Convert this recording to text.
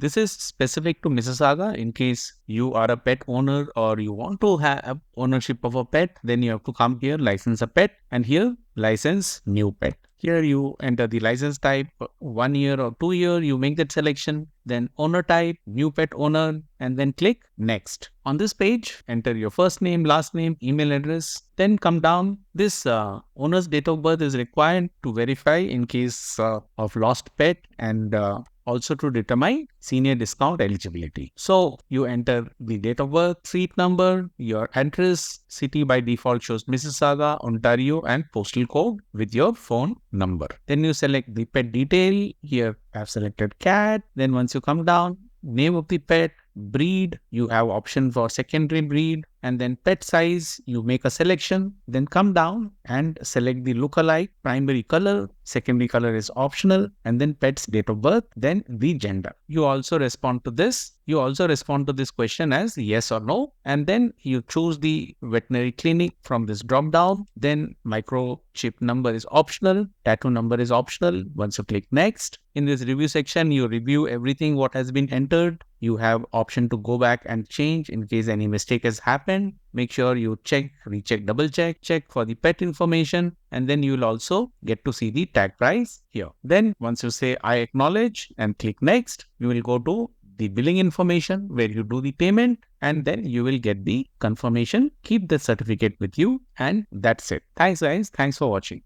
This is specific to Mississauga. In case you are a pet owner or you want to have ownership of a pet, then you have to come here, license a pet, and here license new pet. Here you enter the license type, 1 year or 2 year, you make that selection, then owner type, new pet owner, and then click next. On this page, enter your first name, last name, email address, then come down. This owner's date of birth is required to verify in case of lost pet and also to determine senior discount eligibility. So you enter the date of birth, street number, your address, city by default shows Mississauga, Ontario, and postal code with your phone number. Then you select the pet detail. Here I have selected cat. Then once you come down, name of the pet, breed, you have option for secondary breed, and then pet size, you make a selection, then come down and select the lookalike, primary color, secondary color is optional, and then pet's date of birth, then the gender. You also respond to this. You also respond to this question as yes or no, and then you choose the veterinary clinic from this drop down. Then microchip number is optional, tattoo number is optional. Once you click next, in this review section, you review everything what has been entered. You have option to go back and change in case any mistake has happened. Make sure you check, recheck, double check for the pet information, and then you will also get to see the tag price here. Then once you say I acknowledge and click next, you will go to the billing information where you do the payment, and then you will get the confirmation. Keep the certificate with you, and that's it. Thanks guys. Thanks for watching.